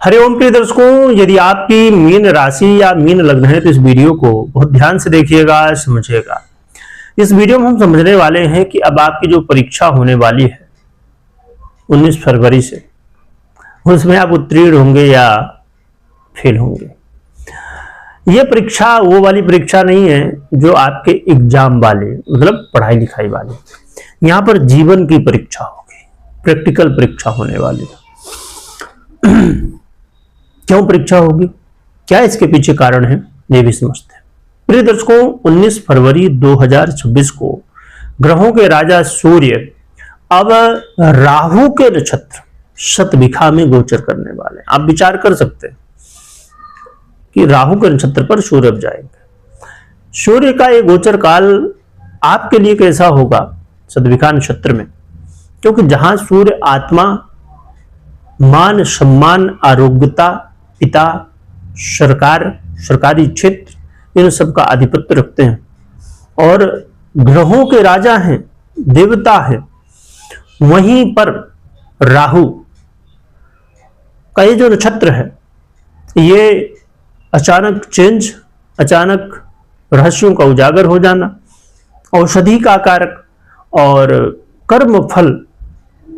हरिओम प्रिय दर्शकों, यदि आपकी मीन राशि या मीन लग्न है तो इस वीडियो को बहुत ध्यान से देखिएगा, समझिएगा। इस वीडियो में हम समझने वाले हैं कि अब आपकी जो परीक्षा होने वाली है 19 फरवरी से, उसमें आप उत्तीर्ण होंगे या फेल होंगे। यह परीक्षा वो वाली परीक्षा नहीं है जो आपके एग्जाम वाले, मतलब पढ़ाई लिखाई वाली। यहां पर जीवन की परीक्षा होगी, प्रैक्टिकल परीक्षा होने वाली है। क्यों परीक्षा होगी, क्या इसके पीछे कारण है, ये भी समझते हैं। प्रिय दर्शकों, 19 फरवरी 2026 को ग्रहों के राजा सूर्य अब राहु के नक्षत्र शतभिखा में गोचर करने वाले हैं। आप विचार कर सकते हैं कि राहु के नक्षत्र पर सूर्य अब जाएंगे। सूर्य का ये गोचर काल आपके लिए कैसा होगा शतभिखा नक्षत्र में, क्योंकि जहां सूर्य आत्मा, मान सम्मान, आरोग्यता, पिता, सरकार, सरकारी क्षेत्र, इन सब का आधिपत्य रखते हैं और ग्रहों के राजा हैं, देवता हैं, वहीं पर राहु का ये जो नक्षत्र है ये अचानक चेंज, अचानक रहस्यों का उजागर हो जाना, औषधि का कारक और कर्म फल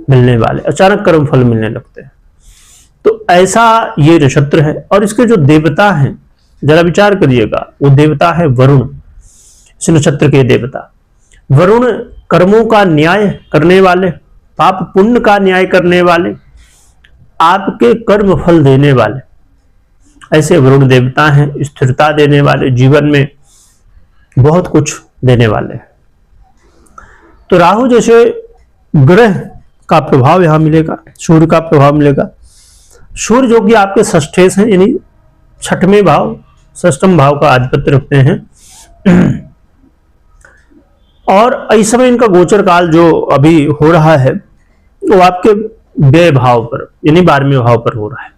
मिलने वाले, अचानक कर्म फल मिलने लगते हैं। तो ऐसा ये नक्षत्र है और इसके जो देवता हैं जरा विचार करिएगा, वो देवता है वरुण। इस नक्षत्र के देवता वरुण कर्मों का न्याय करने वाले, पाप पुण्य का न्याय करने वाले, आपके कर्म फल देने वाले, ऐसे वरुण देवता हैं। स्थिरता देने वाले, जीवन में बहुत कुछ देने वाले हैं। तो राहु जैसे ग्रह का प्रभाव यहां मिलेगा, सूर्य का प्रभाव मिलेगा। सूर्य जो कि आपके षष्ठेश हैं, यानी छठवें भाव, षष्ठम भाव का आधिपत्य रखते हैं। और इस समय इनका गोचर काल जो अभी हो रहा है वो आपके व्यय भाव पर, यानी 12वें भाव पर हो रहा है।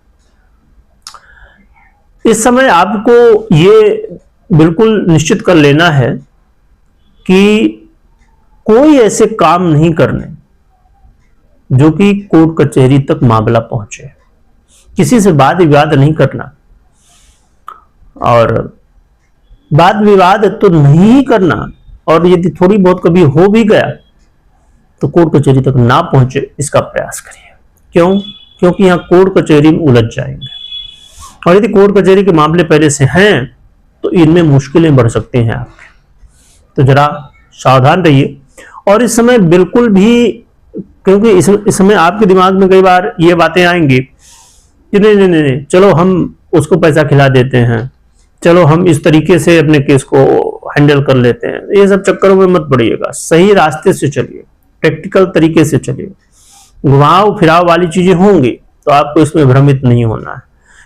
इस समय आपको ये बिल्कुल निश्चित कर लेना है कि कोई ऐसे काम नहीं करने जो कि कोर्ट कचहरी तक मामला पहुंचे। किसी से वाद विवाद नहीं करना, और वाद विवाद तो नहीं करना, और यदि थोड़ी बहुत कभी हो भी गया तो कोर्ट कचहरी तक ना पहुंचे, इसका प्रयास करिए। क्यों? क्योंकि यहां कोर्ट कचहरी में उलझ जाएंगे, और यदि कोर्ट कचहरी के मामले पहले से हैं तो इनमें मुश्किलें बढ़ सकती हैं आपके। तो जरा सावधान रहिए। और इस समय बिल्कुल भी, क्योंकि इस समय आपके दिमाग में कई बार ये बातें आएंगी कि नहीं नहीं नहीं, चलो हम उसको पैसा खिला देते हैं, चलो हम इस तरीके से अपने केस को हैंडल कर लेते हैं। ये सब चक्करों में मत पड़िएगा, सही रास्ते से चलिए, प्रैक्टिकल तरीके से चलिए। घुमाव फिराव वाली चीजें होंगी तो आपको इसमें भ्रमित नहीं होना है।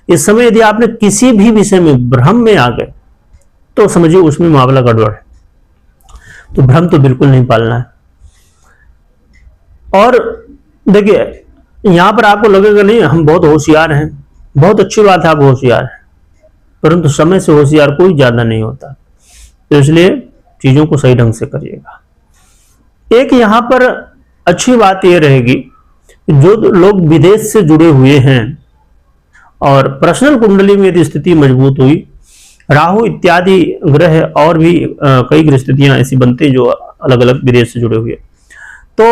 इस समय यदि आपने किसी भी विषय में भ्रम में आ गए तो समझिए उसमें मामला गड़बड़ है। तो भ्रम तो बिल्कुल नहीं पालना है। और देखिए, यहां पर आपको लगेगा नहीं हम बहुत होशियार हैं, बहुत अच्छी बात है आप होशियार हैं, परंतु समय से होशियार कोई ज्यादा नहीं होता। तो इसलिए चीजों को सही ढंग से करिएगा। एक यहां पर अच्छी बात यह रहेगी, जो लोग विदेश से जुड़े हुए हैं और पर्सनल कुंडली में यदि स्थिति मजबूत हुई, राहु इत्यादि ग्रह और भी कई ग्रह स्थितियां ऐसी बनती जो अलग अलग विदेश से जुड़े हुए, तो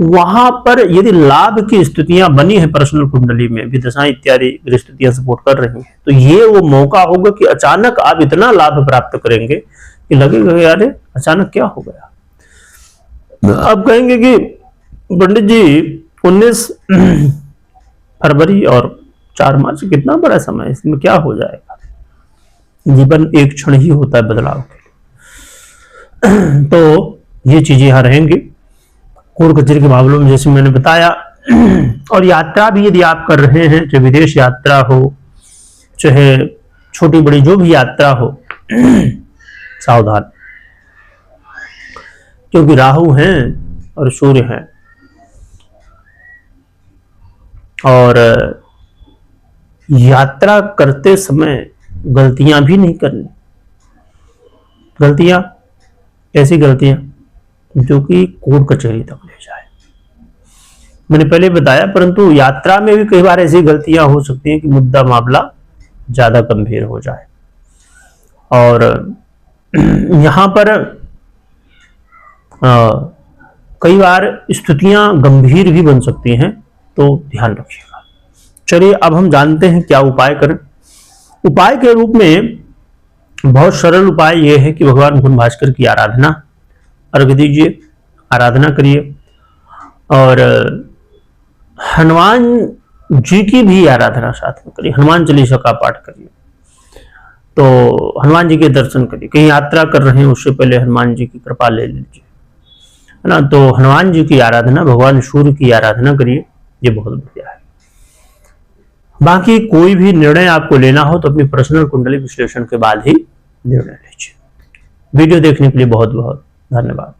वहां पर यदि लाभ की स्थितियां बनी है पर्सनल कुंडली में, विदशाएं इत्यादि ग्रह स्थितियां सपोर्ट कर रही हैं, तो ये वो मौका होगा कि अचानक आप इतना लाभ प्राप्त करेंगे कि लगेगा यार अचानक क्या हो गया। अब कहेंगे कि पंडित जी 19 फरवरी और 4 मार्च कितना बड़ा समय है, इसमें क्या हो जाएगा। जीवन एक क्षण ही होता है बदलाव के लिए। तो ये चीजें यहां रहेंगी कोर्ट कचहरी के मामलों में, जैसे मैंने बताया। और यात्रा भी यदि आप कर रहे हैं, चाहे विदेश यात्रा हो, चाहे छोटी बड़ी जो भी यात्रा हो, सावधान, क्योंकि राहु हैं और सूर्य हैं। और यात्रा करते समय गलतियां भी नहीं करनी। गलतियां, ऐसी गलतियां जो कि कोर्ट कचहरी तक ले जाए। मैंने पहले बताया, परंतु यात्रा में भी कई बार ऐसी गलतियां हो सकती हैं कि मुद्दा मामला ज्यादा गंभीर हो जाए, और यहां पर कई बार स्थितियां गंभीर भी बन सकती हैं, तो ध्यान रखिएगा। चलिए अब हम जानते हैं क्या उपाय करें। उपाय के रूप में बहुत सरल उपाय यह है कि भगवान भुवन भास्कर की आराधना, अर्घ दीजिए, आराधना करिए, और हनुमान जी की भी आराधना साथ में करिए। हनुमान चालीसा का पाठ करिए, तो हनुमान जी के दर्शन करिए। कहीं यात्रा कर रहे हैं उससे पहले हनुमान जी की कृपा ले लीजिए, है ना। तो हनुमान जी की आराधना, भगवान सूर्य की आराधना करिए, ये बहुत बढ़िया है। बाकी कोई भी निर्णय आपको लेना हो तो अपनी पर्सनल कुंडली विश्लेषण के बाद ही निर्णय लीजिए। वीडियो देखने के लिए बहुत बहुत धन्यवाद।